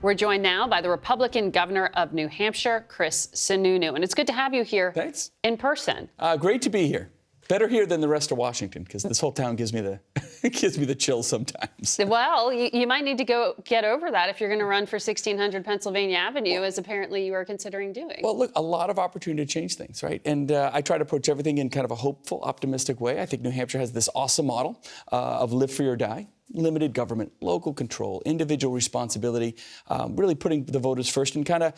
We're joined now by the Republican governor of New Hampshire, Chris Sununu. And it's good to have you here. Thanks. In person. Great to be here. Better here than the rest of Washington, because this whole town gives me the chills sometimes. Well, you might need to go get over that if you're going to run for 1600 Pennsylvania Avenue, as apparently you are considering doing. Well, look, a lot of opportunity to change things, right? And I try to approach everything in kind of a hopeful, optimistic way. I think New Hampshire has this awesome model of live free or die. Limited government, local control, individual responsibility, really putting the voters first and kind of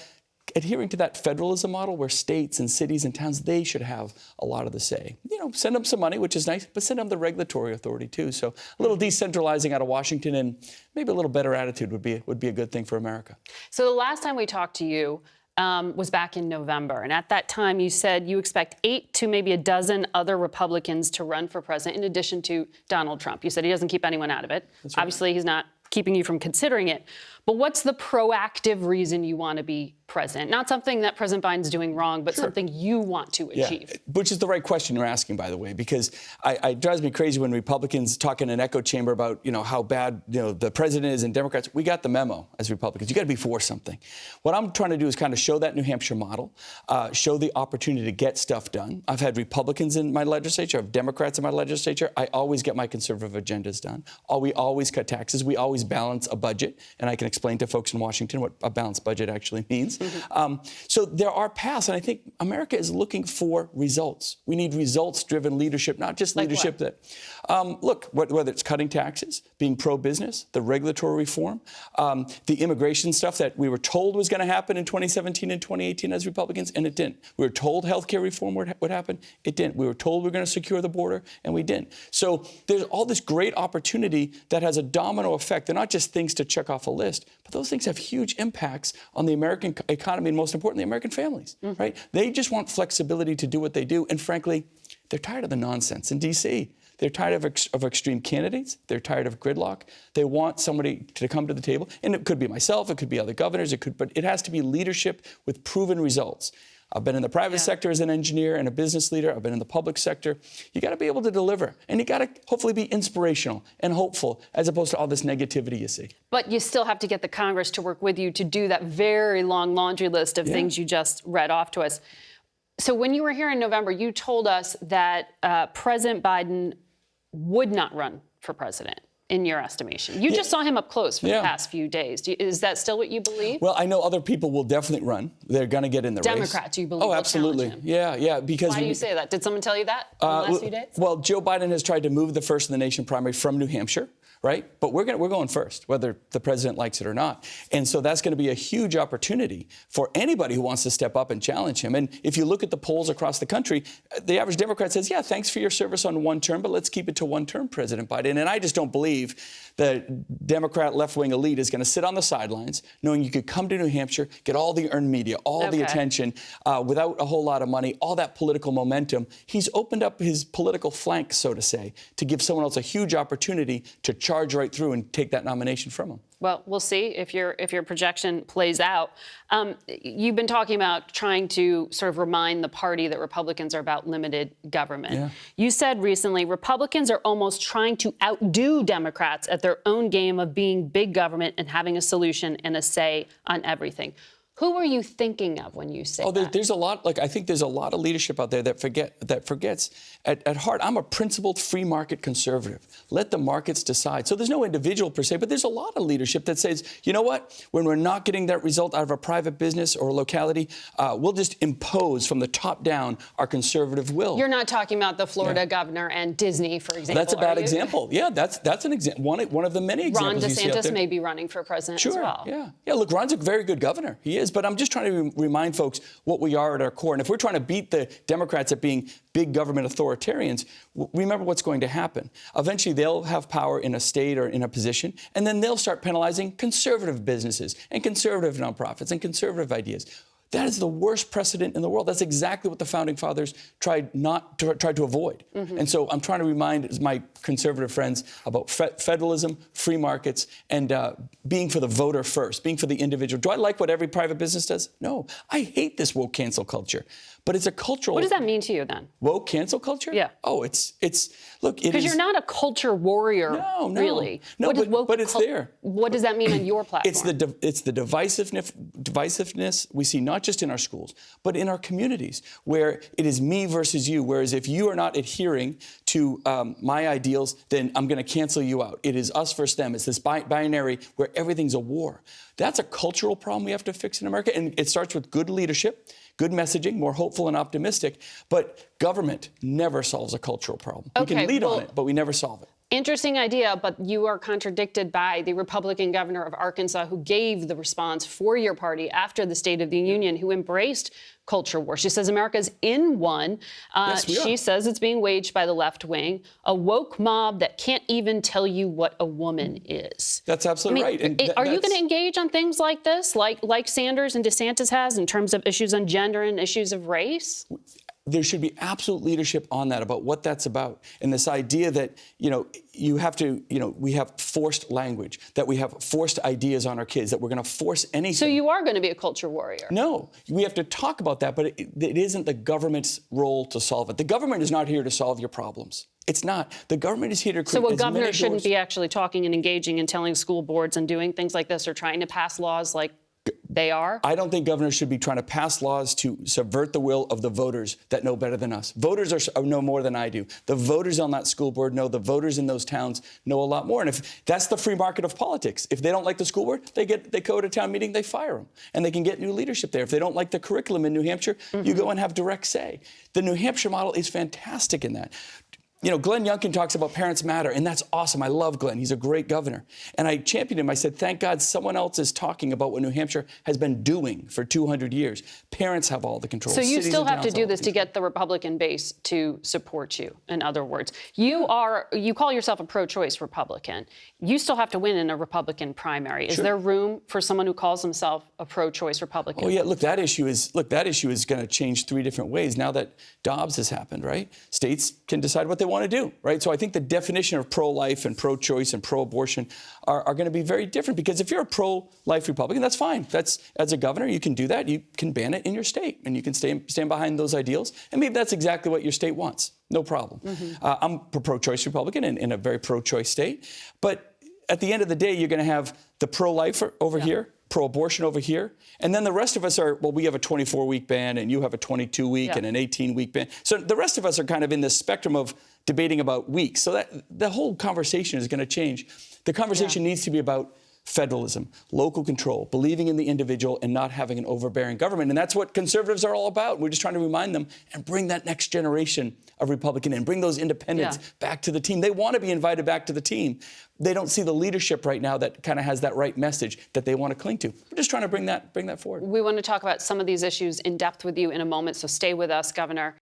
adhering to that federalism model where states and cities and towns, they should have a lot of the say. You know, send them some money, which is nice, but send them the regulatory authority too. So a little decentralizing out of Washington and maybe a little better attitude would be a good thing for America. So the last time we talked to you was back in November. And at that time, you said you expect 8 to maybe a dozen other Republicans to run for president in addition to Donald Trump. You said he doesn't keep anyone out of it. That's right. Obviously, he's not keeping you from considering it. But what's the proactive reason you want to be president? Not something that President Biden's doing wrong, but something you want to achieve. Yeah, which is the right question you're asking, by the way, because it drives me crazy when Republicans talk in an echo chamber about, how bad, the president is and Democrats. We got the memo as Republicans. You got to be for something. What I'm trying to do is kind of show that New Hampshire model, show the opportunity to get stuff done. I've had Republicans in my legislature. I have Democrats in my legislature. I always get my conservative agendas done. We always cut taxes. We always balance a budget. And I can explain to folks in Washington what a balanced budget actually means. So there are paths, and I think America is looking for results. We need results-driven leadership, not just leadership that, look, whether it's cutting taxes, being pro-business, the regulatory reform, the immigration stuff that we were told was going to happen in 2017 and 2018 as Republicans, and it didn't. We were told health care reform would happen. It didn't. We were told we were going to secure the border, and we didn't. So there's all this great opportunity that has a domino effect. They're not just things to check off a list, but those things have huge impacts on the American economy and, most importantly, American families, right? They just want flexibility to do what they do. And frankly, they're tired of the nonsense in D.C. They're tired of extreme candidates. They're tired of gridlock. They want somebody to come to the table. And it could be myself. It could be other governors. But it has to be leadership with proven results. I've been in the private sector as an engineer and a business leader. I've been in the public sector. You got to be able to deliver. And you got to hopefully be inspirational and hopeful as opposed to all this negativity you see. But you still have to get the Congress to work with you to do that very long laundry list of things you just read off to us. So when you were here in November, you told us that President Biden would not run for president. In your estimation, you just saw him up close for the past few days. Is that still what you believe? Well, I know other people will definitely run. They're going to get in the race. Democrats, you believe? Oh, absolutely. Yeah. Because why do you say that? Did someone tell you that in the last few days? Well, Joe Biden has tried to move the first in the nation primary from New Hampshire. Right? But we're going first, whether the president likes it or not. And so that's going to be a huge opportunity for anybody who wants to step up and challenge him. And if you look at the polls across the country, the average Democrat says, yeah, thanks for your service on one term, but let's keep it to one term, President Biden. And I just don't believe the Democrat left-wing elite is going to sit on the sidelines knowing you could come to New Hampshire, get all the earned media, all the attention, without a whole lot of money, all that political momentum. He's opened up his political flank, so to say, to give someone else a huge opportunity to charge right through and take that nomination from him. Well, we'll see if your projection plays out. You've been talking about trying to sort of remind the party that Republicans are about limited government. Yeah. You said recently Republicans are almost trying to outdo Democrats at their own game of being big government and having a solution and a say on everything. Who are you thinking of when you say that? There's a lot. I think there's a lot of leadership out there that forgets at heart, I'm a principled free market conservative. Let the markets decide. So there's no individual per se, but there's a lot of leadership that says, you know what? When we're not getting that result out of a private business or a locality, we'll just impose from the top down our conservative will. You're not talking about the Florida governor and Disney, for example. That's a bad example. Yeah, that's an example. One of the many examples. Ron DeSantis may be running for president as well. Yeah. Look, Ron's a very good governor. He is. But I'm just trying to remind folks what we are at our core. And if we're trying to beat the Democrats at being big government authoritarians, remember what's going to happen. Eventually, they'll have power in a state or in a position, and then they'll start penalizing conservative businesses and conservative nonprofits and conservative ideas. That is the worst precedent in the world. That's exactly what the Founding Fathers tried to avoid. And so I'm trying to remind my conservative friends about federalism, free markets, and being for the voter first, being for the individual. Do I like what every private business does? No. I hate this woke cancel culture. But it's a cultural... What does that mean to you then? Woke cancel culture? Yeah. Oh, look, it is... Because you're not a culture warrior, really. No, but it's there. What does that mean on your platform? It's the divisiveness we see not just in our schools, but in our communities, where it is me versus you, whereas if you are not adhering to my ideals, then I'm going to cancel you out. It is us versus them. It's this binary where everything's a war. That's a cultural problem we have to fix in America, and it starts with good leadership, good messaging, more hopeful and optimistic, but government never solves a cultural problem. We can lead on it, but we never solve it. Interesting idea, but you are contradicted by the Republican governor of Arkansas, who gave the response for your party after the State of the Union, who embraced culture war. She says America's in one. Yes, we are. She says it's being waged by the left wing, a woke mob that can't even tell you what a woman is. That's absolutely right. And are you going to engage on things like this, like Sanders and DeSantis has, in terms of issues on gender and issues of race? There should be absolute leadership on that, about what that's about. And this idea that, you have to, we have forced language, that we have forced ideas on our kids, that we're going to force anything. So you are going to be a culture warrior? No, we have to talk about that, but it isn't the government's role to solve it. The government is not here to solve your problems. It's not. The government is here to create. So a governor shouldn't be actually talking and engaging and telling school boards and doing things like this, or trying to pass laws like they are? I don't think governors should be trying to pass laws to subvert the will of the voters that know better than us. Voters know more than I do. The voters on that school board know. The voters in those towns know a lot more. And if that's the free market of politics, if they don't like the school board, they go to town meeting, they fire them, and they can get new leadership there. If they don't like the curriculum in New Hampshire, you go and have direct say. The New Hampshire model is fantastic in that. Glenn Youngkin talks about parents matter, and that's awesome. I love Glenn. He's a great governor. And I championed him. I said, thank God someone else is talking about what New Hampshire has been doing for 200 years. Parents have all the control. So you still have to do this to get the Republican base to support you, in other words. You call yourself a pro-choice Republican. You still have to win in a Republican primary. Is there room for someone who calls himself a pro-choice Republican? Oh, yeah. Look, that issue is going to change 3 different ways now that Dobbs has happened, right? States can decide what they want to do, right? So I think the definition of pro-life and pro-choice and pro-abortion are going to be very different, because if you're a pro-life Republican, that's fine. As a governor, you can do that. You can ban it in your state, and you can stand behind those ideals. And maybe that's exactly what your state wants. No problem. I'm a pro-choice Republican in a very pro-choice state. But at the end of the day, you're going to have the pro-life over here, pro-abortion over here, and then the rest of us are, well, we have a 24-week ban, and you have a 22-week and an 18-week ban. So the rest of us are kind of in this spectrum of debating about weeks. So that the whole conversation is going to change. The conversation needs to be about federalism, local control, believing in the individual, and not having an overbearing government. And that's what conservatives are all about. We're just trying to remind them and bring that next generation of Republican in, bring those independents back to the team. They want to be invited back to the team. They don't see the leadership right now that kind of has that right message that they want to cling to. We're just trying to bring that forward. We want to talk about some of these issues in depth with you in a moment, so stay with us, Governor.